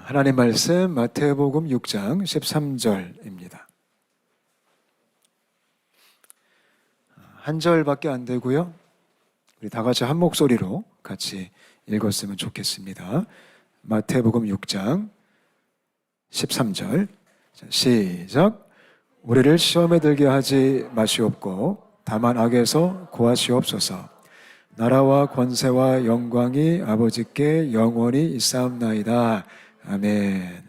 하나님 말씀 마태복음 6장 13절입니다. 한 절밖에 안 되고요. 우리 다 같이 한 목소리로 같이 읽었으면 좋겠습니다. 마태복음 6장 13절 시작. 우리를 시험에 들게 하지 마시옵고 다만 악에서 구하시옵소서. 나라와 권세와 영광이 아버지께 영원히 있사옵나이다. 아멘.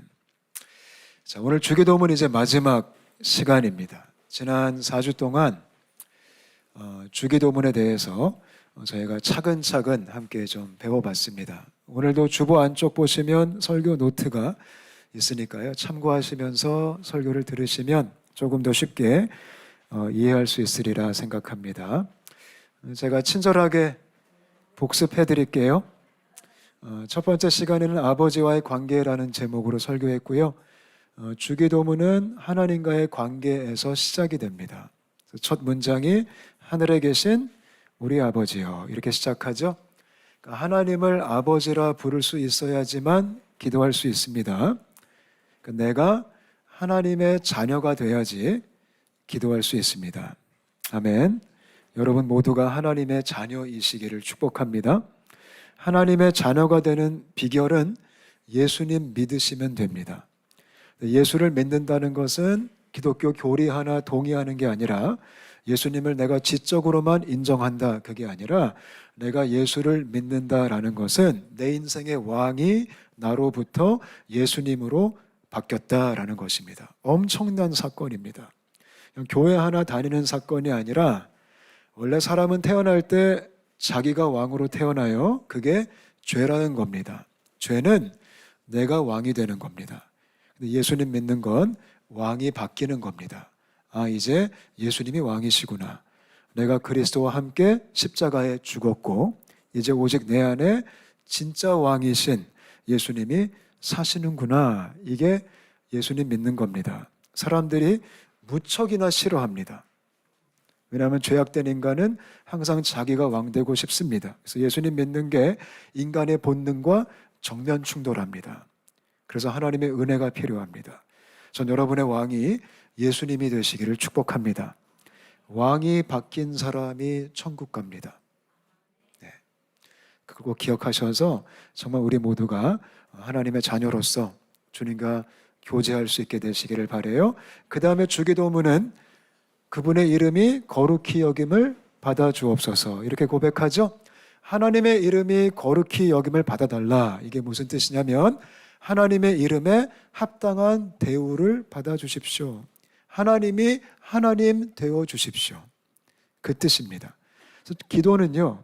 자, 오늘 주기도문 이제 마지막 시간입니다. 지난 4주 동안 주기도문에 대해서 저희가 차근차근 함께 좀 배워봤습니다. 오늘도 주보 안쪽 보시면 설교 노트가 있으니까요. 참고하시면서 설교를 들으시면 조금 더 쉽게 이해할 수 있으리라 생각합니다. 제가 친절하게 복습해 드릴게요. 첫 번째 시간에는 아버지와의 관계라는 제목으로 설교했고요. 주기도문은 하나님과의 관계에서 시작이 됩니다. 첫 문장이 하늘에 계신 우리 아버지요 이렇게 시작하죠. 그러니까 하나님을 아버지라 부를 수 있어야지만 기도할 수 있습니다. 그러니까 내가 하나님의 자녀가 돼야지 기도할 수 있습니다. 아멘. 여러분 모두가 하나님의 자녀이시기를 축복합니다. 하나님의 자녀가 되는 비결은 예수님 믿으시면 됩니다. 예수를 믿는다는 것은 기독교 교리 하나 동의하는 게 아니라 예수님을 내가 지적으로만 인정한다 그게 아니라 내가 예수를 믿는다라는 것은 내 인생의 왕이 나로부터 예수님으로 바뀌었다라는 것입니다. 엄청난 사건입니다. 교회 하나 다니는 사건이 아니라 원래 사람은 태어날 때 자기가 왕으로 태어나요. 그게 죄라는 겁니다. 죄는 내가 왕이 되는 겁니다. 근데 예수님 믿는 건 왕이 바뀌는 겁니다. 아, 이제 예수님이 왕이시구나. 내가 그리스도와 함께 십자가에 죽었고 이제 오직 내 안에 진짜 왕이신 예수님이 사시는구나. 이게 예수님 믿는 겁니다. 사람들이 무척이나 싫어합니다. 왜냐하면 죄악된 인간은 항상 자기가 왕되고 싶습니다. 그래서 예수님 믿는 게 인간의 본능과 정면 충돌합니다. 그래서 하나님의 은혜가 필요합니다. 전 여러분의 왕이 예수님이 되시기를 축복합니다. 왕이 바뀐 사람이 천국 갑니다. 네. 그거 기억하셔서 정말 우리 모두가 하나님의 자녀로서 주님과 교제할 수 있게 되시기를 바라요. 그 다음에 주기도문은 그분의 이름이 거룩히 여김을 받아 주옵소서 이렇게 고백하죠. 하나님의 이름이 거룩히 여김을 받아달라. 이게 무슨 뜻이냐면 하나님의 이름에 합당한 대우를 받아 주십시오. 하나님이 하나님 되어 주십시오. 그 뜻입니다. 그래서 기도는요,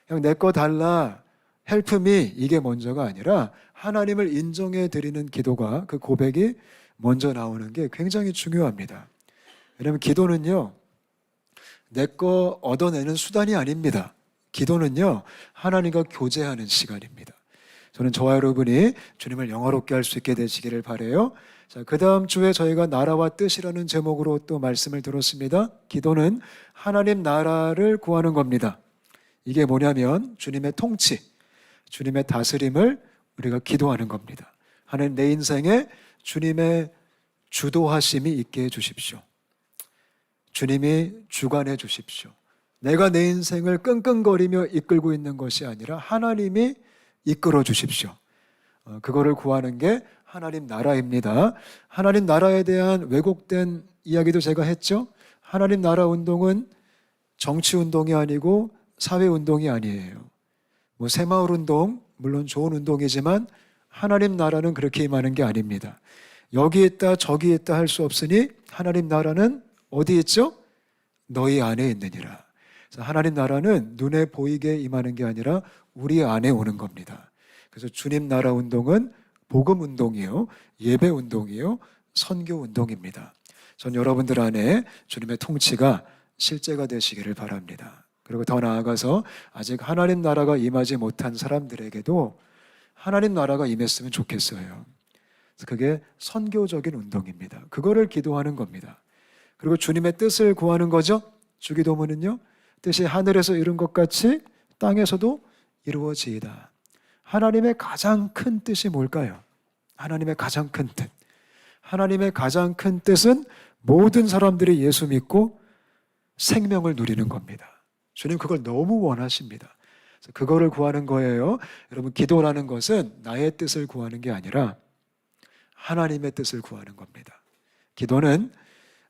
그냥 내 거 달라, help me 이게 먼저가 아니라 하나님을 인정해 드리는 기도가 그 고백이 먼저 나오는 게 굉장히 중요합니다. 왜냐하면 기도는요, 내 거 얻어내는 수단이 아닙니다. 기도는요, 하나님과 교제하는 시간입니다. 저는 저와 여러분이 주님을 영화롭게 할 수 있게 되시기를 바라요. 자, 그 다음 주에 저희가 나라와 뜻이라는 제목으로 또 말씀을 들었습니다. 기도는 하나님 나라를 구하는 겁니다. 이게 뭐냐면 주님의 통치, 주님의 다스림을 우리가 기도하는 겁니다. 하나님 내 인생에 주님의 주도하심이 있게 해주십시오. 주님이 주관해 주십시오. 내가 내 인생을 끙끙거리며 이끌고 있는 것이 아니라 하나님이 이끌어 주십시오. 그거를 구하는 게 하나님 나라입니다. 하나님 나라에 대한 왜곡된 이야기도 제가 했죠. 하나님 나라 운동은 정치 운동이 아니고 사회 운동이 아니에요. 새마을 운동 물론 좋은 운동이지만 하나님 나라는 그렇게 임하는 게 아닙니다. 여기 있다 저기 있다 할 수 없으니 하나님 나라는 어디 있죠? 너희 안에 있느니라. 그래서 하나님 나라는 눈에 보이게 임하는 게 아니라 우리 안에 오는 겁니다. 그래서 주님 나라 운동은 복음 운동이요, 예배 운동이요, 선교 운동입니다. 전 여러분들 안에 주님의 통치가 실제가 되시기를 바랍니다. 그리고 더 나아가서 아직 하나님 나라가 임하지 못한 사람들에게도 하나님 나라가 임했으면 좋겠어요. 그래서 그게 선교적인 운동입니다. 그거를 기도하는 겁니다. 그리고 주님의 뜻을 구하는 거죠. 주기도문은요, 뜻이 하늘에서 이룬 것 같이 땅에서도 이루어지이다. 하나님의 가장 큰 뜻이 뭘까요? 하나님의 가장 큰 뜻. 하나님의 가장 큰 뜻은 모든 사람들이 예수 믿고 생명을 누리는 겁니다. 주님 그걸 너무 원하십니다. 그래서 그거를 구하는 거예요. 여러분, 기도라는 것은 나의 뜻을 구하는 게 아니라 하나님의 뜻을 구하는 겁니다. 기도는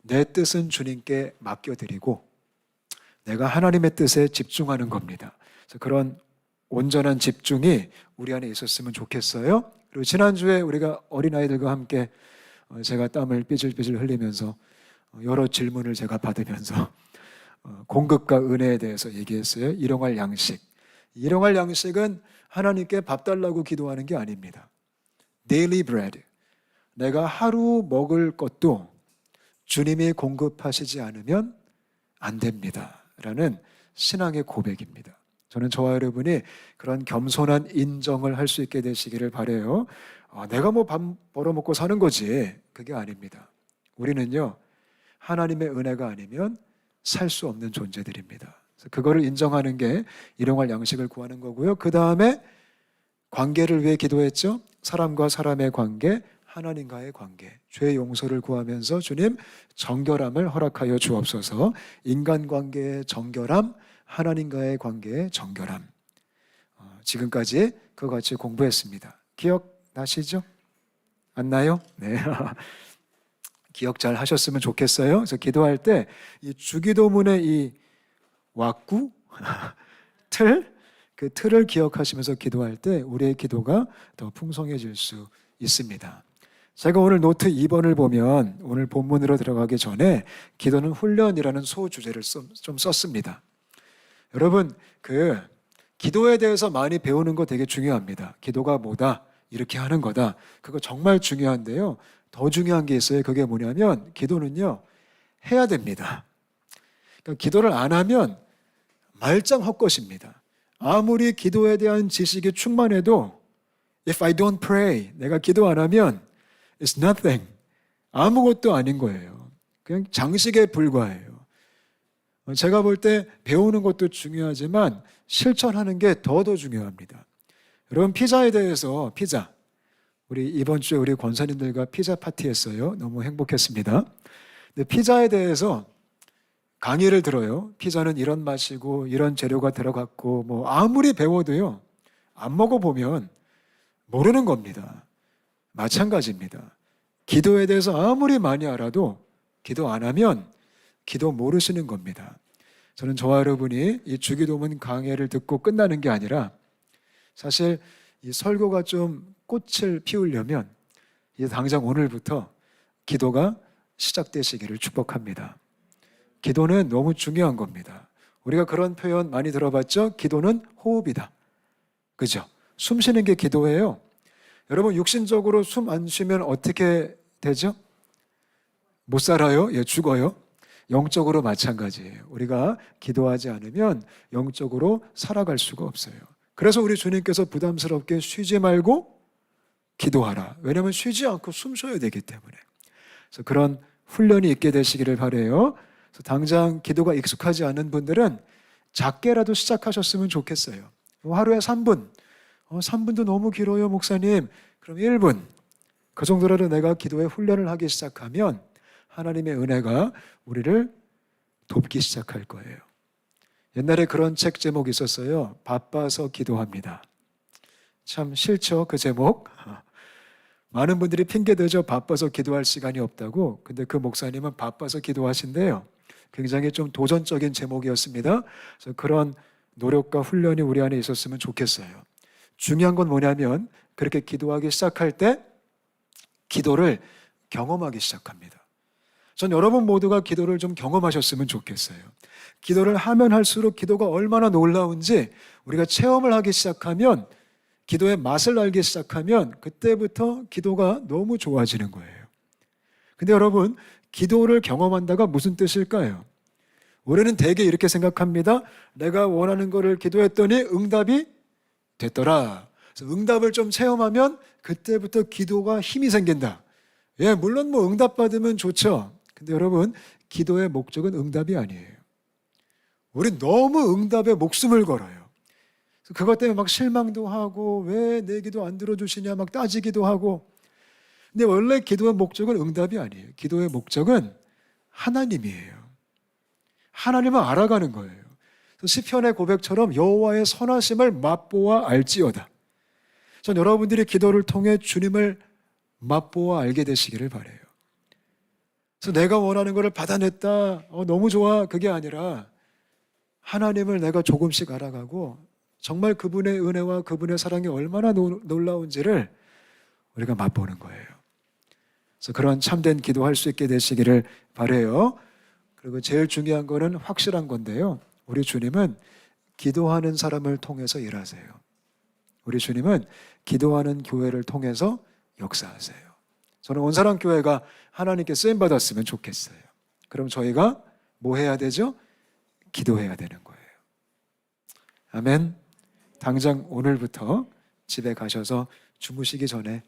내 뜻은 주님께 맡겨드리고 내가 하나님의 뜻에 집중하는 겁니다. 그래서 그런 온전한 집중이 우리 안에 있었으면 좋겠어요. 그리고 지난주에 우리가 어린아이들과 함께 제가 땀을 삐질삐질 흘리면서 여러 질문을 제가 받으면서 공급과 은혜에 대해서 얘기했어요. 일용할 양식. 일용할 양식은 하나님께 밥 달라고 기도하는 게 아닙니다. Daily bread. 내가 하루 먹을 것도 주님이 공급하시지 않으면 안 됩니다. 라는 신앙의 고백입니다. 저는 저와 여러분이 그런 겸손한 인정을 할 수 있게 되시기를 바라요. 내가 뭐 밥 벌어먹고 사는 거지. 그게 아닙니다. 우리는요, 하나님의 은혜가 아니면 살 수 없는 존재들입니다. 그래서 그거를 인정하는 게 일용할 양식을 구하는 거고요. 그 다음에 관계를 위해 기도했죠. 사람과 사람의 관계, 하나님과의 관계, 죄의 용서를 구하면서 주님 정결함을 허락하여 주옵소서. 인간관계의 정결함, 하나님과의 관계의 정결함. 지금까지 그거 같이 공부했습니다. 기억나시죠? 안 나요? 네. 기억 잘 하셨으면 좋겠어요. 그래서 기도할 때 이 주기도문의 이 왁구, 그 틀을 기억하시면서 기도할 때 우리의 기도가 더 풍성해질 수 있습니다. 제가 오늘 노트 2번을 보면 오늘 본문으로 들어가기 전에 기도는 훈련이라는 소주제를 좀 썼습니다. 여러분, 기도에 대해서 많이 배우는 거 되게 중요합니다. 기도가 뭐다? 이렇게 하는 거다. 그거 정말 중요한데요. 더 중요한 게 있어요. 그게 뭐냐면 기도는요, 해야 됩니다. 그러니까 기도를 안 하면 말짱 헛것입니다. 아무리 기도에 대한 지식이 충만해도 If I don't pray, 내가 기도 안 하면 It's nothing. 아무것도 아닌 거예요. 그냥 장식에 불과해요. 제가 볼 때 배우는 것도 중요하지만 실천하는 게 더 중요합니다. 여러분, 피자에 대해서 우리 이번 주에 우리 권사님들과 피자 파티 했어요. 너무 행복했습니다. 근데 피자에 대해서 강의를 들어요. 피자는 이런 맛이고 이런 재료가 들어갔고 뭐 아무리 배워도요, 안 먹어보면 모르는 겁니다. 마찬가지입니다. 기도에 대해서 아무리 많이 알아도 기도 안 하면 기도 모르시는 겁니다. 저는 저와 여러분이 이 주기도문 강해를 듣고 끝나는 게 아니라 사실 이 설교가 좀 꽃을 피우려면 이제 당장 오늘부터 기도가 시작되시기를 축복합니다. 기도는 너무 중요한 겁니다. 우리가 그런 표현 많이 들어봤죠? 기도는 호흡이다. 그죠? 숨 쉬는 게 기도예요. 여러분, 육신적으로 숨 안 쉬면 어떻게 되죠? 못 살아요? 예, 죽어요. 영적으로 마찬가지예요. 우리가 기도하지 않으면 영적으로 살아갈 수가 없어요. 그래서 우리 주님께서 부담스럽게 쉬지 말고 기도하라. 왜냐하면 쉬지 않고 숨 쉬어야 되기 때문에. 그래서 그런 훈련이 있게 되시기를 바라요. 그래서 당장 기도가 익숙하지 않은 분들은 작게라도 시작하셨으면 좋겠어요. 하루에 3분. 3분도 너무 길어요, 목사님. 그럼 1분. 그 정도라도 내가 기도의 훈련을 하기 시작하면 하나님의 은혜가 우리를 돕기 시작할 거예요. 옛날에 그런 책 제목이 있었어요. 바빠서 기도합니다. 참 싫죠, 그 제목. 많은 분들이 핑계대죠. 바빠서 기도할 시간이 없다고. 근데 그 목사님은 바빠서 기도하신대요. 굉장히 좀 도전적인 제목이었습니다. 그래서 그런 노력과 훈련이 우리 안에 있었으면 좋겠어요. 중요한 건 뭐냐면 그렇게 기도하기 시작할 때 기도를 경험하기 시작합니다. 전 여러분 모두가 기도를 좀 경험하셨으면 좋겠어요. 기도를 하면 할수록 기도가 얼마나 놀라운지 우리가 체험을 하기 시작하면, 기도의 맛을 알기 시작하면 그때부터 기도가 너무 좋아지는 거예요. 근데 여러분, 기도를 경험한다가 무슨 뜻일까요? 우리는 대개 이렇게 생각합니다. 내가 원하는 거를 기도했더니 응답이 됐더라. 그래서 응답을 좀 체험하면 그때부터 기도가 힘이 생긴다. 예, 물론 뭐 응답 받으면 좋죠. 근데 여러분, 기도의 목적은 응답이 아니에요. 우리 너무 응답에 목숨을 걸어요. 그것 때문에 막 실망도 하고 왜 내 기도 안 들어주시냐 막 따지기도 하고, 근데 원래 기도의 목적은 응답이 아니에요. 기도의 목적은 하나님이에요. 하나님을 알아가는 거예요. 시편의 고백처럼 여호와의 선하심을 맛보아 알지어다. 전 여러분들이 기도를 통해 주님을 맛보아 알게 되시기를 바라요. 그래서 내가 원하는 것을 받아냈다, 너무 좋아, 그게 아니라 하나님을 내가 조금씩 알아가고 정말 그분의 은혜와 그분의 사랑이 얼마나 놀라운지를 우리가 맛보는 거예요. 그래서 그런 참된 기도할 수 있게 되시기를 바라요. 그리고 제일 중요한 거는 확실한 건데요. 우리 주님은 기도하는 사람을 통해서 일하세요. 우리 주님은 기도하는 교회를 통해서 역사하세요. 저는 온사랑교회가 하나님께 쓰임받았으면 좋겠어요. 그럼 저희가 뭐 해야 되죠? 기도해야 되는 거예요. 아멘. 당장 오늘부터 집에 가셔서 주무시기 전에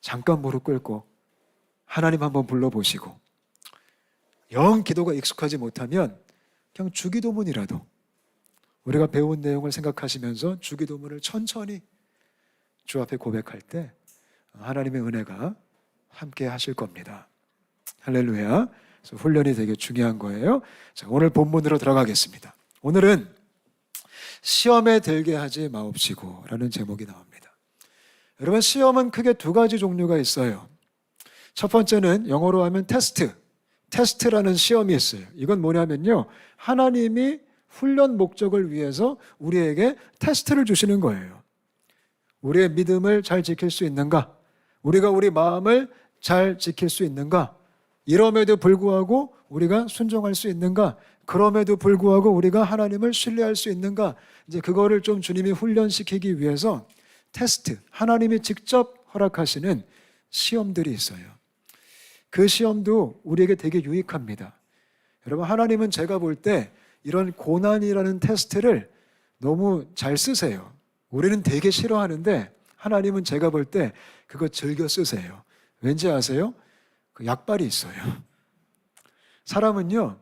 잠깐 무릎 꿇고 하나님 한번 불러보시고, 영 기도가 익숙하지 못하면 그냥 주기도문이라도 우리가 배운 내용을 생각하시면서 주기도문을 천천히 주 앞에 고백할 때 하나님의 은혜가 함께 하실 겁니다. 할렐루야. 그래서 훈련이 되게 중요한 거예요. 자, 오늘 본문으로 들어가겠습니다. 오늘은 시험에 들게 하지 마옵시고 라는 제목이 나옵니다. 여러분, 시험은 크게 두 가지 종류가 있어요. 첫 번째는 영어로 하면 테스트라는 시험이 있어요. 이건 뭐냐면요, 하나님이 훈련 목적을 위해서 우리에게 테스트를 주시는 거예요. 우리의 믿음을 잘 지킬 수 있는가? 우리가 우리 마음을 잘 지킬 수 있는가? 이럼에도 불구하고 우리가 순종할 수 있는가? 그럼에도 불구하고 우리가 하나님을 신뢰할 수 있는가? 이제 그거를 좀 주님이 훈련시키기 위해서 테스트, 하나님이 직접 허락하시는 시험들이 있어요. 그 시험도 우리에게 되게 유익합니다. 여러분, 하나님은 제가 볼 때 이런 고난이라는 테스트를 너무 잘 쓰세요. 우리는 되게 싫어하는데 하나님은 제가 볼 때 그거 즐겨 쓰세요. 왠지 아세요? 그 약발이 있어요. 사람은요,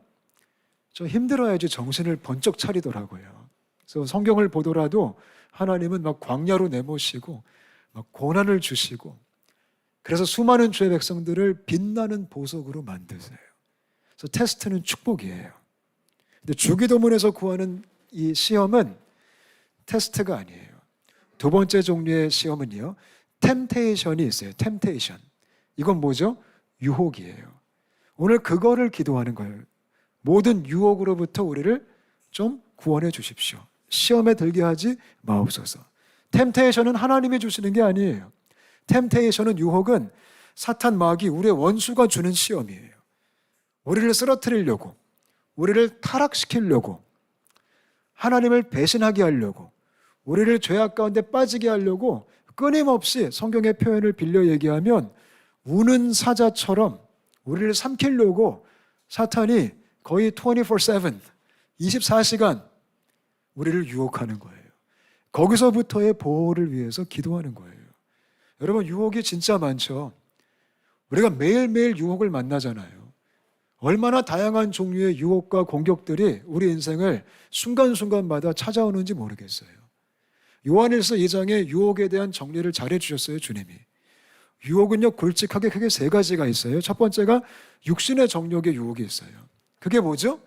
좀 힘들어야지 정신을 번쩍 차리더라고요. 그래서 성경을 보더라도 하나님은 막 광야로 내모시고 막 고난을 주시고, 그래서 수많은 주의 백성들을 빛나는 보석으로 만드세요. 그래서 테스트는 축복이에요. 근데 주기도문에서 구하는 이 시험은 테스트가 아니에요. 두 번째 종류의 시험은요, 템테이션이 있어요. 템테이션. 이건 뭐죠? 유혹이에요. 오늘 그거를 기도하는 거예요. 모든 유혹으로부터 우리를 좀 구원해 주십시오. 시험에 들게 하지 마옵소서. 템테이션은 하나님이 주시는 게 아니에요. 템테이션은, 유혹은 사탄 마귀, 우리의 원수가 주는 시험이에요. 우리를 쓰러뜨리려고, 우리를 타락시키려고, 하나님을 배신하게 하려고, 우리를 죄악 가운데 빠지게 하려고 끊임없이 성경의 표현을 빌려 얘기하면 우는 사자처럼 우리를 삼키려고 사탄이 거의 24/7, 24시간 우리를 유혹하는 거예요. 거기서부터의 보호를 위해서 기도하는 거예요. 여러분, 유혹이 진짜 많죠. 우리가 매일매일 유혹을 만나잖아요. 얼마나 다양한 종류의 유혹과 공격들이 우리 인생을 순간순간마다 찾아오는지 모르겠어요. 요한일서 2장에 유혹에 대한 정리를 잘 해주셨어요, 주님이. 유혹은요, 굵직하게 크게 세 가지가 있어요. 첫 번째가 육신의 정욕의 유혹이 있어요. 그게 뭐죠?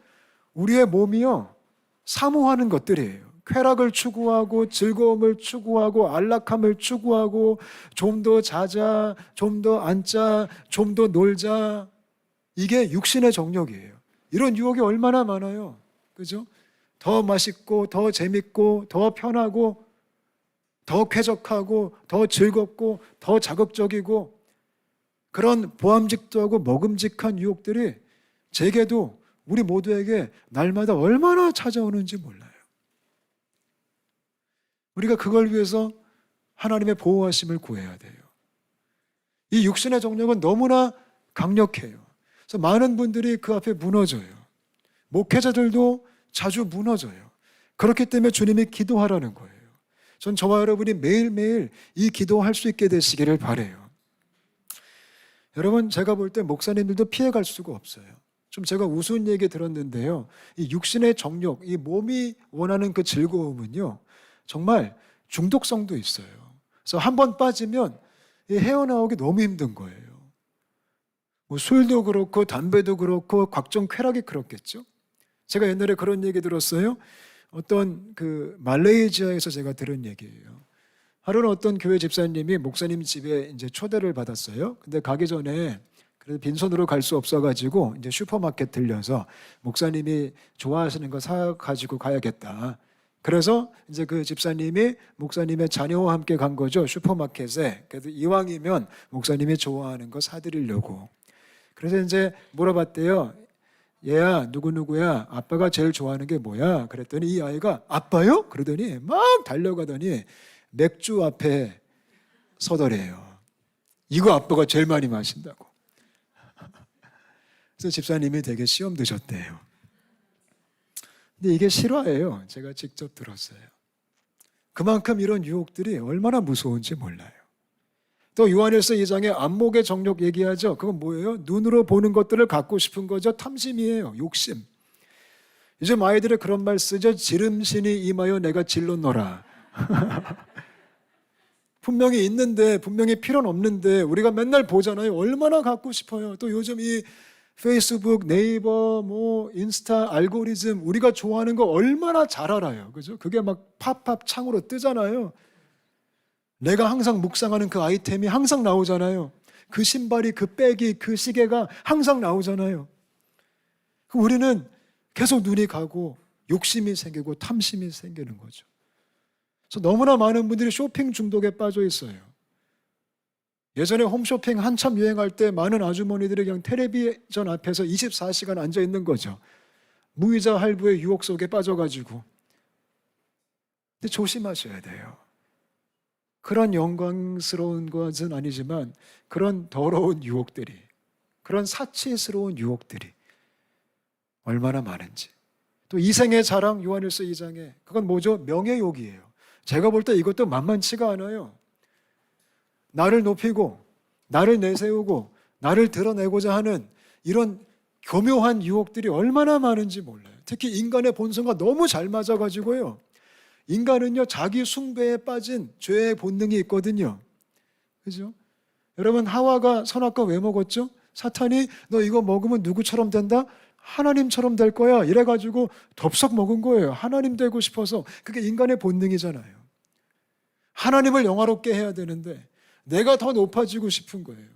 우리의 몸이요, 사모하는 것들이에요. 쾌락을 추구하고 즐거움을 추구하고 안락함을 추구하고 좀 더 자자, 좀 더 앉자, 좀 더 놀자. 이게 육신의 정욕이에요. 이런 유혹이 얼마나 많아요. 그죠? 더 맛있고 더 재밌고 더 편하고 더 쾌적하고 더 즐겁고 더 자극적이고, 그런 보암직도 하고 먹음직한 유혹들이 제게도 우리 모두에게 날마다 얼마나 찾아오는지 몰라요. 우리가 그걸 위해서 하나님의 보호하심을 구해야 돼요. 이 육신의 정욕은 너무나 강력해요. 그래서 많은 분들이 그 앞에 무너져요. 목회자들도 자주 무너져요. 그렇기 때문에 주님이 기도하라는 거예요. 전 저와 여러분이 매일매일 이 기도할 수 있게 되시기를 바라요. 여러분, 제가 볼 때 목사님들도 피해갈 수가 없어요. 좀 제가 우스운 얘기 들었는데요, 이 육신의 정욕, 이 몸이 원하는 그 즐거움은요, 정말 중독성도 있어요. 그래서 한 번 빠지면 헤어나오기 너무 힘든 거예요. 뭐 술도 그렇고 담배도 그렇고 각종 쾌락이 그렇겠죠. 제가 옛날에 그런 얘기 들었어요. 어떤 그 말레이시아에서 제가 들은 얘기예요. 하루는 어떤 교회 집사님이 목사님 집에 이제 초대를 받았어요. 근데 가기 전에 그래도 빈손으로 갈 수 없어가지고 이제 슈퍼마켓 들려서 목사님이 좋아하시는 거 사가지고 가야겠다. 그래서 이제 그 집사님이 목사님의 자녀와 함께 간 거죠. 슈퍼마켓에. 그래도 이왕이면 목사님이 좋아하는 거 사드리려고. 그래서 이제 물어봤대요. 얘야, 누구누구야, 아빠가 제일 좋아하는 게 뭐야? 그랬더니 이 아이가 아빠요? 그러더니 막 달려가더니 맥주 앞에 서더래요. 이거 아빠가 제일 많이 마신다고. 그래서 집사님이 되게 시험 드셨대요. 근데 이게 실화예요. 제가 직접 들었어요. 그만큼 이런 유혹들이 얼마나 무서운지 몰라요. 또 요한일서 2장에 안목의 정욕 얘기하죠. 그건 뭐예요? 눈으로 보는 것들을 갖고 싶은 거죠. 탐심이에요. 욕심. 요즘 아이들이 그런 말 쓰죠. 지름신이 임하여 내가 질렀노라. 분명히 있는데, 분명히 필요는 없는데 우리가 맨날 보잖아요. 얼마나 갖고 싶어요. 또 요즘 이 페이스북, 네이버, 뭐 인스타 알고리즘 우리가 좋아하는 거 얼마나 잘 알아요. 그죠? 그게 막 팝팝 창으로 뜨잖아요. 내가 항상 묵상하는 그 아이템이 항상 나오잖아요. 그 신발이, 그 백이, 그 시계가 항상 나오잖아요. 우리는 계속 눈이 가고 욕심이 생기고 탐심이 생기는 거죠. 그래서 너무나 많은 분들이 쇼핑 중독에 빠져 있어요. 예전에 홈쇼핑 한참 유행할 때 많은 아주머니들이 그냥 텔레비전 앞에서 24시간 앉아 있는 거죠. 무이자 할부의 유혹 속에 빠져가지고. 근데 조심하셔야 돼요. 그런 영광스러운 것은 아니지만 그런 더러운 유혹들이, 그런 사치스러운 유혹들이 얼마나 많은지. 또 이생의 자랑 요한일서 2장에 그건 뭐죠? 명예욕이에요. 제가 볼 때 이것도 만만치가 않아요. 나를 높이고 나를 내세우고 나를 드러내고자 하는 이런 교묘한 유혹들이 얼마나 많은지 몰라요. 특히 인간의 본성과 너무 잘 맞아가지고요. 인간은요, 자기 숭배에 빠진 죄의 본능이 있거든요. 그죠? 여러분, 하와가 선악과 왜 먹었죠? 사탄이 너 이거 먹으면 누구처럼 된다? 하나님처럼 될 거야. 이래가지고 덥석 먹은 거예요. 하나님 되고 싶어서. 그게 인간의 본능이잖아요. 하나님을 영화롭게 해야 되는데 내가 더 높아지고 싶은 거예요.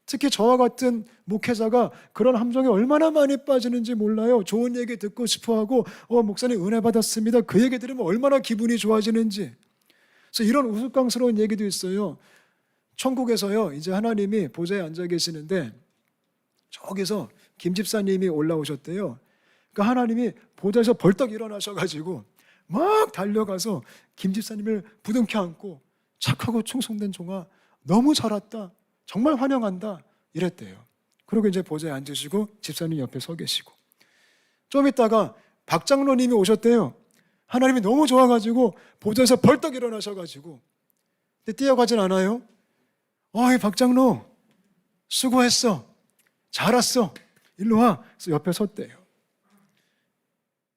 특히 저와 같은 목회자가 그런 함정에 얼마나 많이 빠지는지 몰라요. 좋은 얘기 듣고 싶어하고 목사님 은혜 받았습니다. 그 얘기 들으면 얼마나 기분이 좋아지는지. 그래서 이런 우스꽝스러운 얘기도 있어요. 천국에서요, 이제 하나님이 보좌에 앉아 계시는데 저기서 김 집사님이 올라오셨대요. 그러니까 하나님이 보좌에서 벌떡 일어나셔가지고 막 달려가서 김 집사님을 부둥켜 안고 착하고 충성된 종아 너무 잘 왔다. 정말 환영한다. 이랬대요. 그리고 이제 보좌에 앉으시고 집사님 옆에 서 계시고 좀 있다가 박 장로님이 오셨대요. 하나님이 너무 좋아가지고 보좌에서 벌떡 일어나셔가지고 근데 뛰어가진 않아요. 박 장로 수고했어. 잘 왔어. 일로 와. 그래서 옆에 섰대요.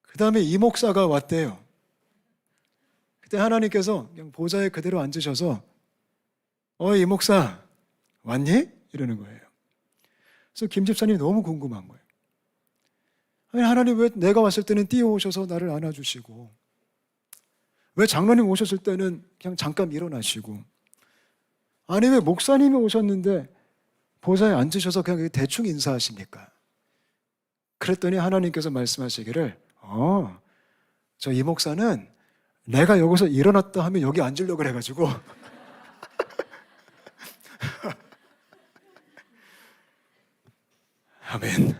그 다음에 이 목사가 왔대요. 그때 하나님께서 그냥 보좌에 그대로 앉으셔서 이 목사 왔니? 이러는 거예요. 그래서 김 집사님이 너무 궁금한 거예요. 아니, 하나님 왜 내가 왔을 때는 뛰어오셔서 나를 안아주시고 왜 장로님 오셨을 때는 그냥 잠깐 일어나시고 아니 왜 목사님이 오셨는데 보좌에 앉으셔서 그냥 대충 인사하십니까? 그랬더니 하나님께서 말씀하시기를 저 이 목사는 내가 여기서 일어났다 하면 여기 앉으려고 그래가지고 아멘.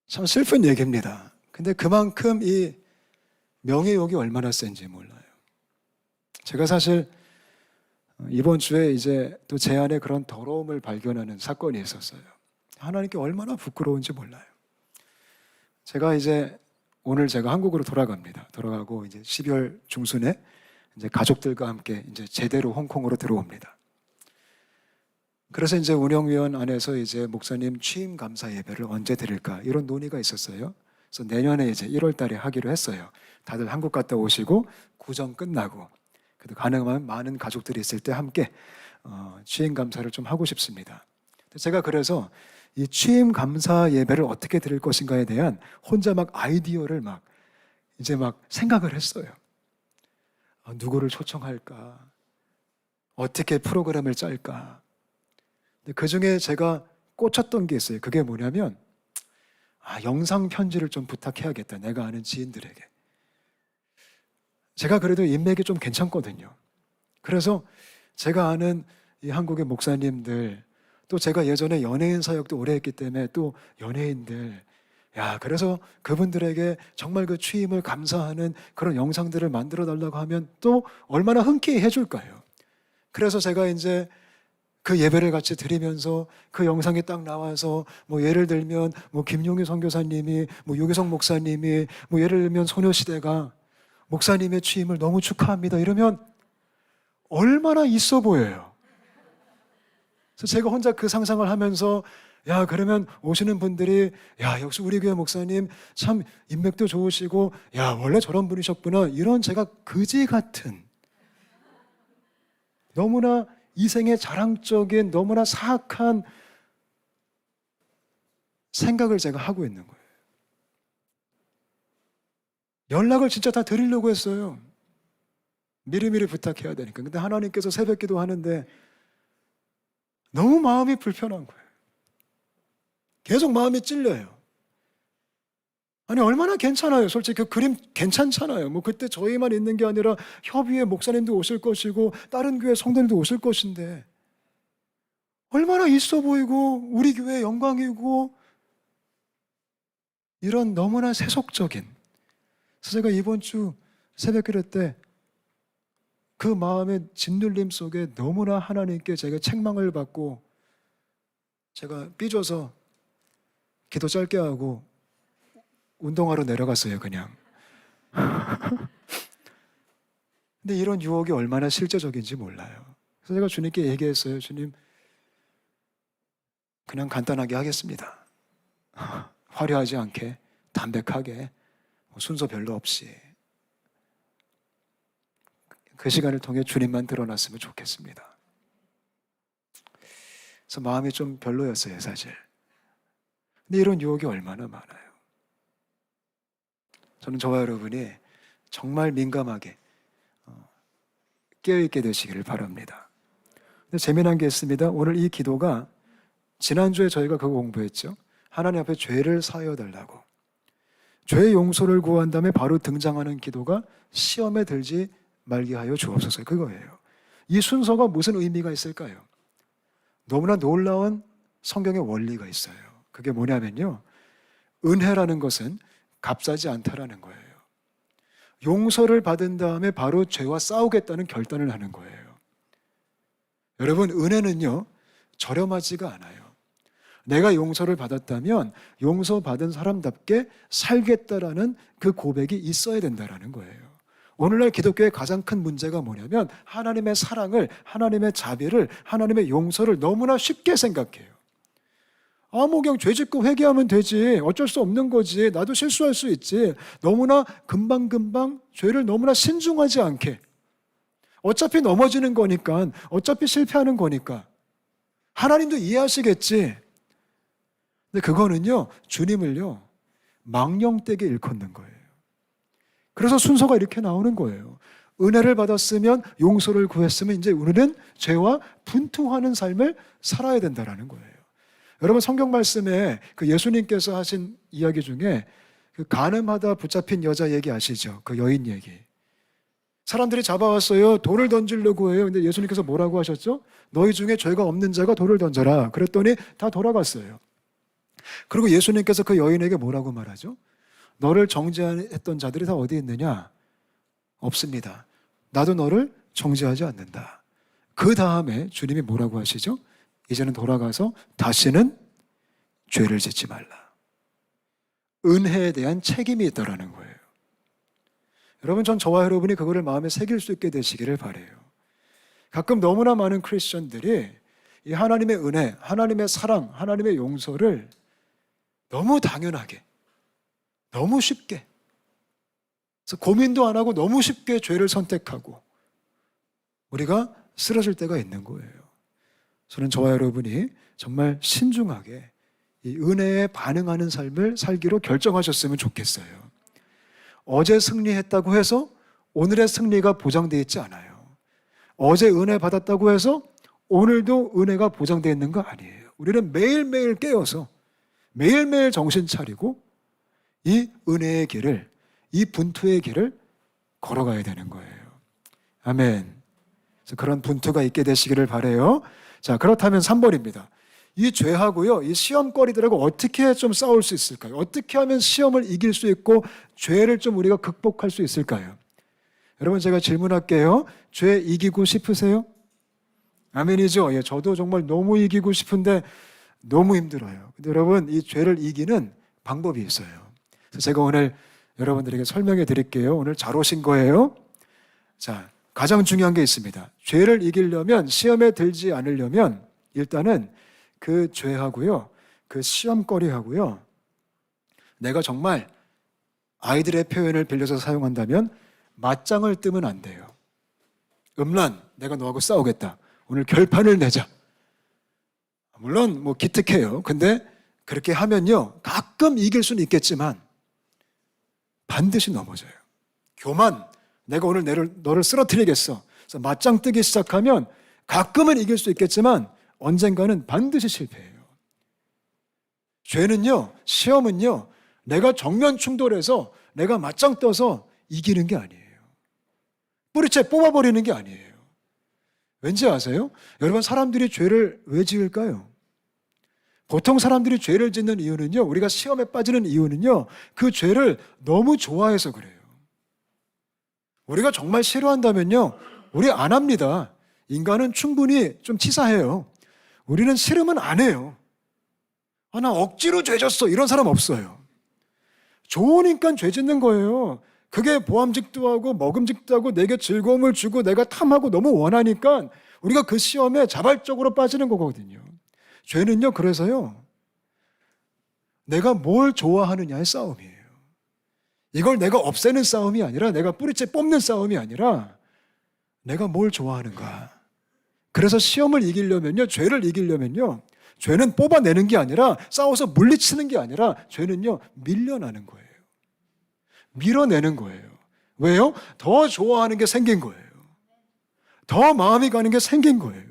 참 슬픈 얘기입니다. 근데 그만큼 이 명예욕이 얼마나 센지 몰라요. 제가 사실 이번 주에 이제 또 제 안에 그런 더러움을 발견하는 사건이 있었어요. 하나님께 얼마나 부끄러운지 몰라요. 제가 이제 오늘 제가 한국으로 돌아갑니다. 돌아가고 이제 12월 중순에 이제 가족들과 함께 이제 제대로 홍콩으로 들어옵니다. 그래서 이제 운영위원 안에서 이제 목사님 취임 감사 예배를 언제 드릴까 이런 논의가 있었어요. 그래서 내년에 이제 1월 달에 하기로 했어요. 다들 한국 갔다 오시고 구정 끝나고 그래도 가능하면 많은 가족들이 있을 때 함께 취임 감사를 좀 하고 싶습니다. 제가 그래서 이 취임 감사 예배를 어떻게 드릴 것인가에 대한 혼자 막 아이디어를 막 이제 막 생각을 했어요. 누구를 초청할까? 어떻게 프로그램을 짤까? 근데 그 중에 제가 꽂혔던 게 있어요. 그게 뭐냐면 영상 편지를 좀 부탁해야겠다. 내가 아는 지인들에게. 제가 그래도 인맥이 좀 괜찮거든요. 그래서 제가 아는 이 한국의 목사님들, 또 제가 예전에 연예인 사역도 오래 했기 때문에 또 연예인들, 그래서 그분들에게 정말 그 취임을 감사하는 그런 영상들을 만들어 달라고 하면 또 얼마나 흔쾌히 해줄까요? 그래서 제가 이제 그 예배를 같이 드리면서 그 영상이 딱 나와서 뭐 예를 들면 뭐 김용희 선교사님이 뭐 유기성 목사님이 뭐 예를 들면 소녀시대가 목사님의 취임을 너무 축하합니다 이러면 얼마나 있어 보여요. 그래서 제가 혼자 그 상상을 하면서 그러면 오시는 분들이 역시 우리 교회 목사님 참 인맥도 좋으시고 원래 저런 분이셨구나 이런 제가 그지 같은 너무나 이생의 자랑적인 너무나 사악한 생각을 제가 하고 있는 거예요. 연락을 진짜 다 드리려고 했어요. 미리미리 부탁해야 되니까. 근데 하나님께서 새벽 기도 하는데 너무 마음이 불편한 거예요. 계속 마음이 찔려요. 아니 얼마나 괜찮아요. 솔직히 그 그림 괜찮잖아요. 뭐 그때 저희만 있는 게 아니라 협의회 목사님도 오실 것이고 다른 교회 성도님도 오실 것인데 얼마나 있어 보이고 우리 교회의 영광이고 이런 너무나 세속적인. 그래서 제가 이번 주 새벽기도 때 그 마음의 짓눌림 속에 너무나 하나님께 제가 책망을 받고 제가 삐져서 기도 짧게 하고 운동하러 내려갔어요, 그냥. 근데 이런 유혹이 얼마나 실제적인지 몰라요. 그래서 제가 주님께 얘기했어요. 주님, 그냥 간단하게 하겠습니다. 화려하지 않게, 담백하게, 순서 별로 없이. 그 시간을 통해 주님만 드러났으면 좋겠습니다. 그래서 마음이 좀 별로였어요, 사실. 근데 이런 유혹이 얼마나 많아요. 저는 저와 여러분이 정말 민감하게 깨어있게 되시기를 바랍니다. 근데 재미난 게 있습니다. 오늘 이 기도가 지난주에 저희가 그거 공부했죠. 하나님 앞에 죄를 사하여 달라고. 죄의 용서를 구한 다음에 바로 등장하는 기도가 시험에 들지 말게 하여 주옵소서. 그거예요. 이 순서가 무슨 의미가 있을까요? 너무나 놀라운 성경의 원리가 있어요. 그게 뭐냐면요. 은혜라는 것은 값싸지 않다라는 거예요. 용서를 받은 다음에 바로 죄와 싸우겠다는 결단을 하는 거예요. 여러분, 은혜는요, 저렴하지가 않아요. 내가 용서를 받았다면 용서받은 사람답게 살겠다라는 그 고백이 있어야 된다라는 거예요. 오늘날 기독교의 가장 큰 문제가 뭐냐면 하나님의 사랑을, 하나님의 자비를, 하나님의 용서를 너무나 쉽게 생각해요. 뭐 그냥 죄 짓고 회개하면 되지. 어쩔 수 없는 거지. 나도 실수할 수 있지. 너무나 금방금방 죄를 너무나 신중하지 않게. 어차피 넘어지는 거니까, 어차피 실패하는 거니까. 하나님도 이해하시겠지. 근데 그거는요, 주님을요, 망령되게 일컫는 거예요. 그래서 순서가 이렇게 나오는 거예요. 은혜를 받았으면, 용서를 구했으면 이제 우리는 죄와 분투하는 삶을 살아야 된다는 거예요. 여러분, 성경 말씀에 그 예수님께서 하신 이야기 중에 그 간음하다 붙잡힌 여자 얘기 아시죠? 그 여인 얘기. 사람들이 잡아왔어요. 돌을 던지려고 해요. 근데 예수님께서 뭐라고 하셨죠? 너희 중에 죄가 없는 자가 돌을 던져라. 그랬더니 다 돌아갔어요. 그리고 예수님께서 그 여인에게 뭐라고 말하죠? 너를 정죄했던 자들이 다 어디 있느냐? 없습니다. 나도 너를 정죄하지 않는다. 그 다음에 주님이 뭐라고 하시죠? 이제는 돌아가서 다시는 죄를 짓지 말라. 은혜에 대한 책임이 있다라는 거예요. 여러분, 전 저와 여러분이 그거를 마음에 새길 수 있게 되시기를 바라요. 가끔 너무나 많은 크리스천들이 이 하나님의 은혜, 하나님의 사랑, 하나님의 용서를 너무 당연하게, 너무 쉽게, 그래서 고민도 안 하고 너무 쉽게 죄를 선택하고 우리가 쓰러질 때가 있는 거예요. 저는 저와 여러분이 정말 신중하게 이 은혜에 반응하는 삶을 살기로 결정하셨으면 좋겠어요. 어제 승리했다고 해서 오늘의 승리가 보장되어 있지 않아요. 어제 은혜 받았다고 해서 오늘도 은혜가 보장되어 있는 거 아니에요. 우리는 매일매일 깨어서 매일매일 정신 차리고 이 은혜의 길을, 이 분투의 길을 걸어가야 되는 거예요. 아멘. 그래서 그런 분투가 있게 되시기를 바라요. 자, 그렇다면 3번입니다. 이 죄하고요, 이 시험거리들하고 어떻게 좀 싸울 수 있을까요? 어떻게 하면 시험을 이길 수 있고 죄를 좀 우리가 극복할 수 있을까요? 여러분, 제가 질문할게요. 죄 이기고 싶으세요? 아멘이죠? 예, 저도 정말 너무 이기고 싶은데 너무 힘들어요. 근데 여러분, 이 죄를 이기는 방법이 있어요. 그래서 제가 오늘 여러분들에게 설명해 드릴게요. 오늘 잘 오신 거예요. 자, 가장 중요한 게 있습니다. 죄를 이기려면, 시험에 들지 않으려면 일단은 그 죄하고요, 그 시험거리하고요, 내가 정말 아이들의 표현을 빌려서 사용한다면 맞짱을 뜨면 안 돼요. 음란, 내가 너하고 싸우겠다. 오늘 결판을 내자. 물론 뭐 기특해요. 근데 그렇게 하면요, 가끔 이길 수는 있겠지만 반드시 넘어져요. 교만, 내가 오늘 너를 쓰러뜨리겠어. 그래서 맞짱 뜨기 시작하면 가끔은 이길 수 있겠지만 언젠가는 반드시 실패해요. 죄는요, 시험은요, 내가 정면 충돌해서 내가 맞짱 떠서 이기는 게 아니에요. 뿌리채 뽑아버리는 게 아니에요. 왠지 아세요? 여러분, 사람들이 죄를 왜 지을까요? 보통 사람들이 죄를 짓는 이유는요, 우리가 시험에 빠지는 이유는요, 그 죄를 너무 좋아해서 그래요. 우리가 정말 싫어한다면요, 우리 안 합니다. 인간은 충분히 좀 치사해요. 우리는 싫으면 안 해요. 아, 나 억지로 죄 졌어. 이런 사람 없어요. 좋으니까 죄 짓는 거예요. 그게 보암직도 하고 먹음직도 하고 내게 즐거움을 주고 내가 탐하고 너무 원하니까 우리가 그 시험에 자발적으로 빠지는 거거든요. 죄는요, 그래서요, 내가 뭘 좋아하느냐의 싸움이에요. 이걸 내가 없애는 싸움이 아니라, 내가 뿌리채 뽑는 싸움이 아니라 내가 뭘 좋아하는가. 그래서 시험을 이기려면요, 죄를 이기려면요, 죄는 뽑아내는 게 아니라, 싸워서 물리치는 게 아니라, 죄는요, 밀려나는 거예요. 밀어내는 거예요. 왜요? 더 좋아하는 게 생긴 거예요. 더 마음이 가는 게 생긴 거예요.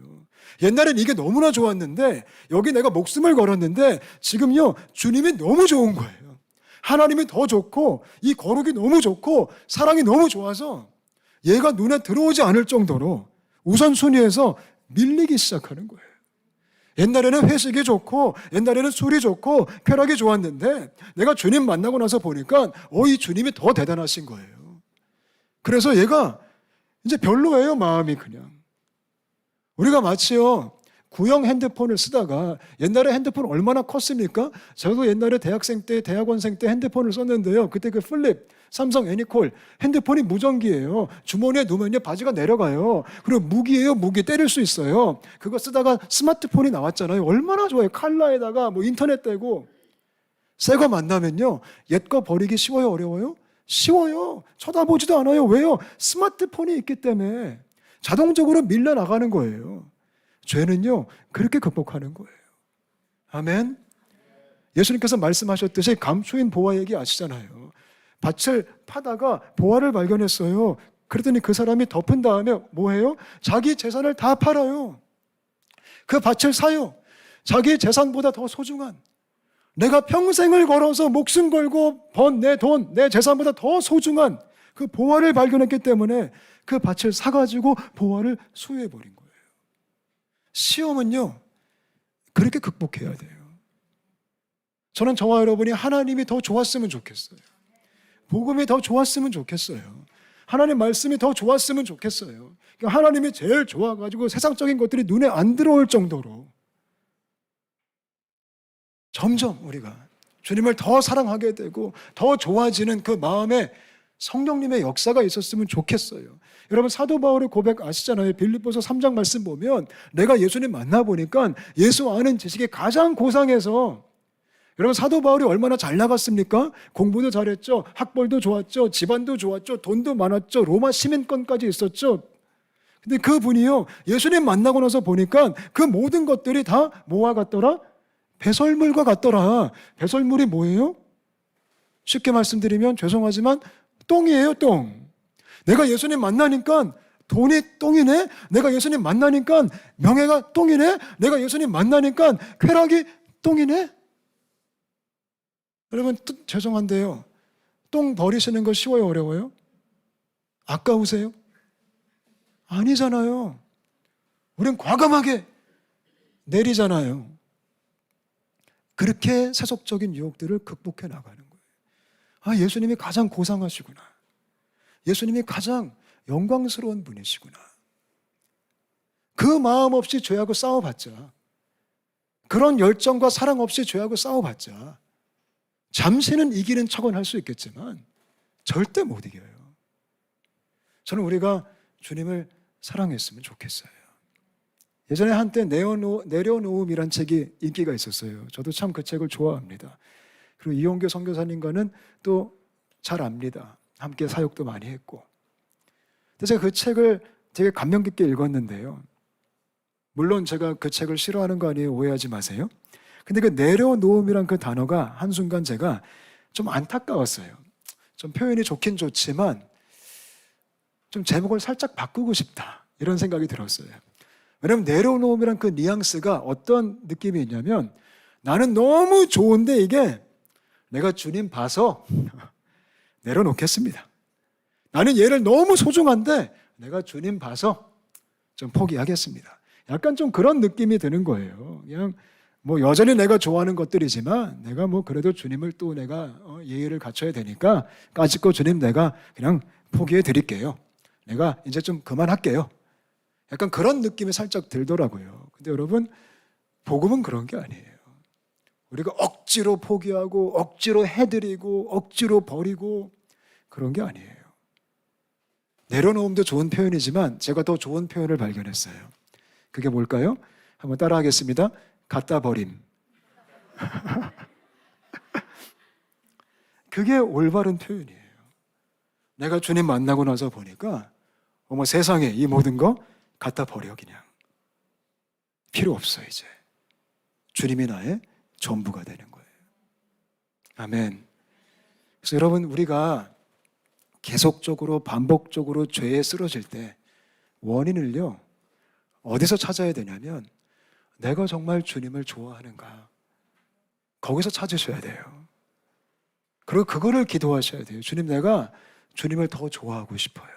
옛날엔 이게 너무나 좋았는데, 여기 내가 목숨을 걸었는데, 지금요, 주님이 너무 좋은 거예요. 하나님이 더 좋고, 이 거룩이 너무 좋고, 사랑이 너무 좋아서 얘가 눈에 들어오지 않을 정도로 우선순위에서 밀리기 시작하는 거예요. 옛날에는 회식이 좋고, 옛날에는 술이 좋고, 쾌락이 좋았는데 내가 주님 만나고 나서 보니까 이 주님이 더 대단하신 거예요. 그래서 얘가 이제 별로예요, 마음이 그냥. 우리가 마치요, 구형 핸드폰을 쓰다가, 옛날에 핸드폰 얼마나 컸습니까? 저도 옛날에 대학생 때, 대학원생 때 핸드폰을 썼는데요, 그때 그 플립, 삼성 애니콜, 핸드폰이 무전기예요. 주머니에 넣으면요, 바지가 내려가요. 그리고 무기예요, 무기. 때릴 수 있어요. 그거 쓰다가 스마트폰이 나왔잖아요. 얼마나 좋아요. 칼라에다가 뭐 인터넷 떼고. 새 거 만나면요, 옛 거 버리기 쉬워요, 어려워요? 쉬워요. 쳐다보지도 않아요. 왜요? 스마트폰이 있기 때문에 자동적으로 밀려나가는 거예요. 죄는요, 그렇게 극복하는 거예요. 아멘. 예수님께서 말씀하셨듯이 감추인 보화 얘기 아시잖아요. 밭을 파다가 보화를 발견했어요. 그랬더니 그 사람이 덮은 다음에 뭐해요? 자기 재산을 다 팔아요. 그 밭을 사요. 자기 재산보다 더 소중한, 내가 평생을 걸어서 목숨 걸고 번 내 돈, 내 재산보다 더 소중한 그 보화를 발견했기 때문에 그 밭을 사가지고 보화를 소유해버린 거예요. 시험은요, 그렇게 극복해야 돼요. 저는 저와 여러분이 하나님이 더 좋았으면 좋겠어요. 복음이 더 좋았으면 좋겠어요. 하나님 말씀이 더 좋았으면 좋겠어요. 그러니까 하나님이 제일 좋아가지고 세상적인 것들이 눈에 안 들어올 정도로 점점 우리가 주님을 더 사랑하게 되고 더 좋아지는 그 마음에 성령님의 역사가 있었으면 좋겠어요. 여러분, 사도 바울의 고백 아시잖아요. 빌립보서 3장 말씀 보면 내가 예수님 만나보니까 예수 아는 지식이 가장 고상해서, 여러분, 사도 바울이 얼마나 잘 나갔습니까? 공부도 잘했죠. 학벌도 좋았죠. 집안도 좋았죠. 돈도 많았죠. 로마 시민권까지 있었죠. 근데 그분이요, 예수님 만나고 나서 보니까 그 모든 것들이 다 뭐와 같더라? 배설물과 같더라. 배설물이 뭐예요? 쉽게 말씀드리면 죄송하지만 똥이에요, 똥. 내가 예수님 만나니까 돈이 똥이네? 내가 예수님 만나니까 명예가 똥이네? 내가 예수님 만나니까 쾌락이 똥이네? 여러분, 죄송한데요. 똥 버리시는 거 쉬워요, 어려워요? 아까우세요? 아니잖아요. 우린 과감하게 내리잖아요. 그렇게 세속적인 유혹들을 극복해 나가는 거예요. 아, 예수님이 가장 고상하시구나. 예수님이 가장 영광스러운 분이시구나. 그 마음 없이 죄하고 싸워봤자, 그런 열정과 사랑 없이 죄하고 싸워봤자 잠시는 이기는 척은 할 수 있겠지만 절대 못 이겨요. 저는 우리가 주님을 사랑했으면 좋겠어요. 예전에 한때 내려놓음이란 책이 인기가 있었어요. 저도 참 그 책을 좋아합니다. 그리고 이용교 선교사님과는 또 잘 압니다. 함께 사역도 많이 했고. 그래서 제가 그 책을 되게 감명 깊게 읽었는데요. 물론 제가 그 책을 싫어하는 거 아니에요. 오해하지 마세요. 근데 그 내려놓음이란 그 단어가 한순간 제가 좀 안타까웠어요. 좀 표현이 좋긴 좋지만 좀 제목을 살짝 바꾸고 싶다, 이런 생각이 들었어요. 왜냐하면 내려놓음이란 그 뉘앙스가 어떤 느낌이 있냐면, 나는 너무 좋은데 이게 내가 주님 봐서 내려놓겠습니다. 나는 얘를 너무 소중한데 내가 주님 봐서 좀 포기하겠습니다. 약간 좀 그런 느낌이 드는 거예요. 그냥 뭐 여전히 내가 좋아하는 것들이지만 내가 뭐 그래도 주님을 또 내가 예의를 갖춰야 되니까 까짓거 주님 내가 그냥 포기해 드릴게요. 내가 이제 좀 그만할게요. 약간 그런 느낌이 살짝 들더라고요. 근데 여러분, 복음은 그런 게 아니에요. 우리가 억지로 포기하고 억지로 해드리고 억지로 버리고 그런 게 아니에요. 내려놓음도 좋은 표현이지만 제가 더 좋은 표현을 발견했어요. 그게 뭘까요? 한번 따라하겠습니다. 갖다 버림. 그게 올바른 표현이에요. 내가 주님 만나고 나서 보니까 어머, 세상에 이 모든 거 갖다 버려. 그냥 필요 없어. 이제 주님이 나의 전부가 되는 거예요. 아멘. 그래서 여러분, 우리가 계속적으로 반복적으로 죄에 쓰러질 때 원인을요, 어디서 찾아야 되냐면, 내가 정말 주님을 좋아하는가, 거기서 찾으셔야 돼요. 그리고 그거를 기도하셔야 돼요. 주님, 내가 주님을 더 좋아하고 싶어요.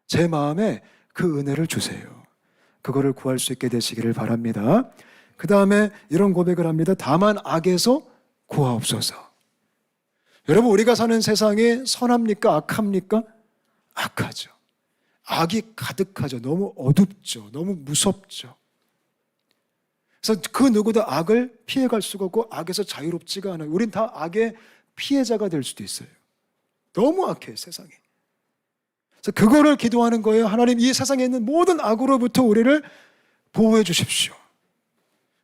제 마음에 그 은혜를 주세요. 그거를 구할 수 있게 되시기를 바랍니다. 그 다음에 이런 고백을 합니다. 다만 악에서 구하옵소서. 여러분, 우리가 사는 세상이 선합니까? 악합니까? 악하죠. 악이 가득하죠. 너무 어둡죠. 너무 무섭죠. 그래서 그 누구도 악을 피해갈 수가 없고 악에서 자유롭지가 않아요. 우린 다 악의 피해자가 될 수도 있어요. 너무 악해요, 세상이. 그래서 그거를 기도하는 거예요. 하나님, 이 세상에 있는 모든 악으로부터 우리를 보호해 주십시오.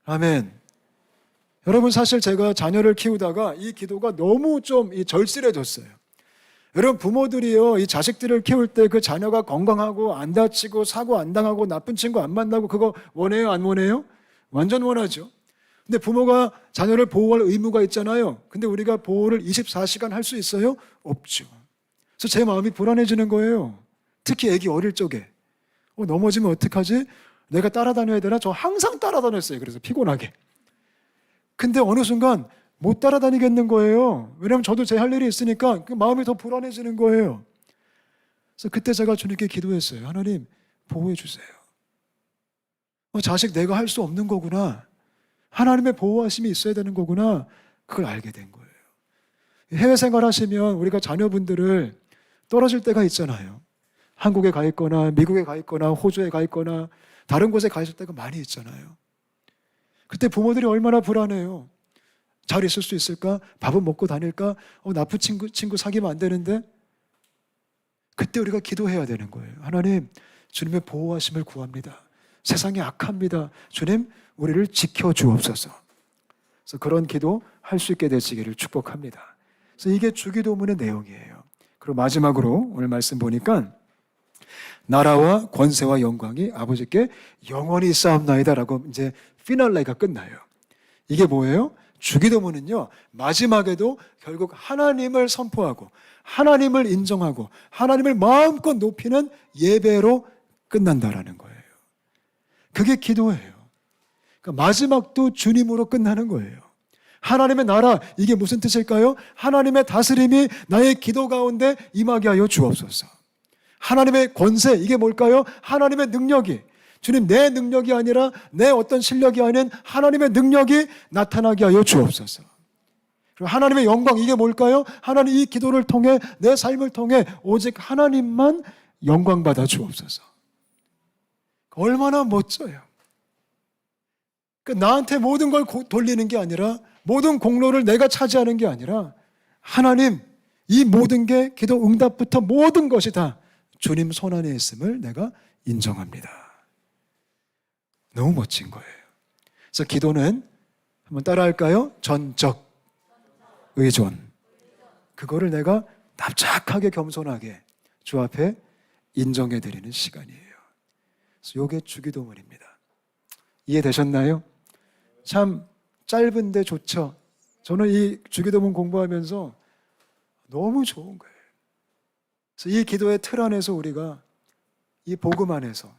아멘. 여러분, 사실 제가 자녀를 키우다가 이 기도가 너무 좀 절실해졌어요. 여러분, 부모들이요, 이 자식들을 키울 때 그 자녀가 건강하고 안 다치고 사고 안 당하고 나쁜 친구 안 만나고 그거 원해요, 안 원해요? 완전 원하죠. 근데 부모가 자녀를 보호할 의무가 있잖아요. 근데 우리가 보호를 24시간 할 수 있어요? 없죠. 그래서 제 마음이 불안해지는 거예요. 특히 애기 어릴 적에. 넘어지면 어떡하지? 내가 따라다녀야 되나? 저 항상 따라다녔어요. 그래서 피곤하게. 근데 어느 순간 못 따라다니겠는 거예요. 왜냐하면 저도 제 할 일이 있으니까 그 마음이 더 불안해지는 거예요. 그래서 그때 제가 주님께 기도했어요. 하나님, 보호해 주세요. 자식 내가 할 수 없는 거구나. 하나님의 보호하심이 있어야 되는 거구나. 그걸 알게 된 거예요. 해외 생활하시면 우리가 자녀분들을 떨어질 때가 있잖아요. 한국에 가 있거나 미국에 가 있거나 호주에 가 있거나 다른 곳에 가 있을 때가 많이 있잖아요. 그때 부모들이 얼마나 불안해요. 잘 있을 수 있을까? 밥은 먹고 다닐까? 나쁜 친구 사귀면 안 되는데? 그때 우리가 기도해야 되는 거예요. 하나님, 주님의 보호하심을 구합니다. 세상이 악합니다. 주님, 우리를 지켜주옵소서. 그래서 그런 기도 할 수 있게 되시기를 축복합니다. 그래서 이게 주기도문의 내용이에요. 그리고 마지막으로 오늘 말씀 보니까 나라와 권세와 영광이 아버지께 영원히 있사옵나이다라고 이제 피날레가 끝나요. 이게 뭐예요? 주기도문은요, 마지막에도 결국 하나님을 선포하고 하나님을 인정하고 하나님을 마음껏 높이는 예배로 끝난다라는 거예요. 그게 기도예요. 그러니까 마지막도 주님으로 끝나는 거예요. 하나님의 나라, 이게 무슨 뜻일까요? 하나님의 다스림이 나의 기도 가운데 임하게 하여 주옵소서. 하나님의 권세, 이게 뭘까요? 하나님의 능력이, 주님, 내 능력이 아니라 내 어떤 실력이 아닌 하나님의 능력이 나타나게 하여 주옵소서. 그리고 하나님의 영광, 이게 뭘까요? 하나님, 이 기도를 통해 내 삶을 통해 오직 하나님만 영광 받아 주옵소서. 얼마나 멋져요. 그러니까 나한테 모든 걸 돌리는 게 아니라, 모든 공로를 내가 차지하는 게 아니라, 하나님, 이 모든 게 기도 응답부터 모든 것이 다 주님 손 안에 있음을 내가 인정합니다. 너무 멋진 거예요. 그래서 기도는 한번 따라할까요? 전적 의존. 그거를 내가 납작하게 겸손하게 주 앞에 인정해 드리는 시간이에요. 그래서 이게 주기도문입니다. 이해되셨나요? 참 짧은데 좋죠. 저는 이 주기도문 공부하면서 너무 좋은 거예요. 그래서 이 기도의 틀 안에서 우리가 이 복음 안에서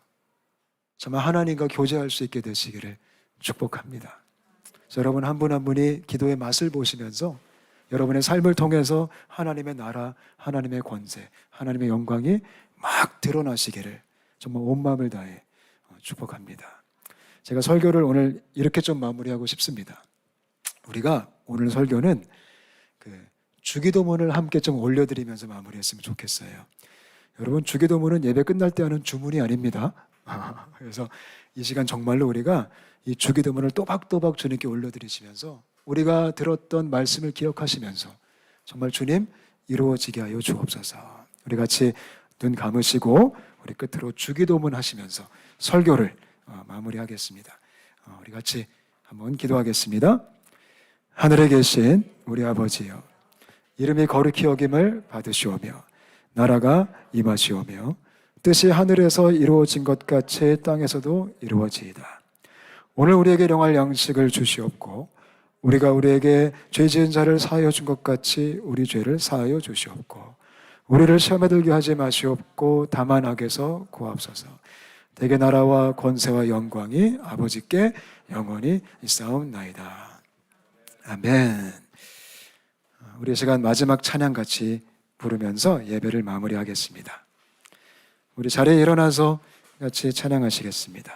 정말 하나님과 교제할 수 있게 되시기를 축복합니다. 그래서 여러분 한 분 한 분이 기도의 맛을 보시면서 여러분의 삶을 통해서 하나님의 나라, 하나님의 권세, 하나님의 영광이 막 드러나시기를 정말 온 마음을 다해 축복합니다. 제가 설교를 오늘 이렇게 좀 마무리하고 싶습니다. 우리가 오늘 설교는 주기도문을 함께 좀 올려드리면서 마무리했으면 좋겠어요. 여러분, 주기도문은 예배 끝날 때 하는 주문이 아닙니다. 그래서 이 시간 정말로 우리가 이 주기도문을 또박또박 주님께 올려드리시면서 우리가 들었던 말씀을 기억하시면서 정말 주님 이루어지게 하여 주옵소서. 우리 같이 눈 감으시고 우리 끝으로 주기도문 하시면서 설교를 마무리하겠습니다. 우리 같이 한번 기도하겠습니다. 하늘에 계신 우리 아버지여, 이름이 거룩히 여김을 받으시오며 나라가 임하시오며 뜻이 하늘에서 이루어진 것 같이 땅에서도 이루어지이다. 오늘 우리에게 일용할 양식을 주시옵고 우리가 우리에게 죄 지은 자를 사하여 준 것 같이 우리 죄를 사하여 주시옵고 우리를 시험에 들게 하지 마시옵고 다만 악에서 구하옵소서. 대개 나라와 권세와 영광이 아버지께 영원히 있사옵나이다. 아멘. 우리 시간 마지막 찬양 같이 부르면서 예배를 마무리하겠습니다. 우리 자리에 일어나서 같이 찬양하시겠습니다.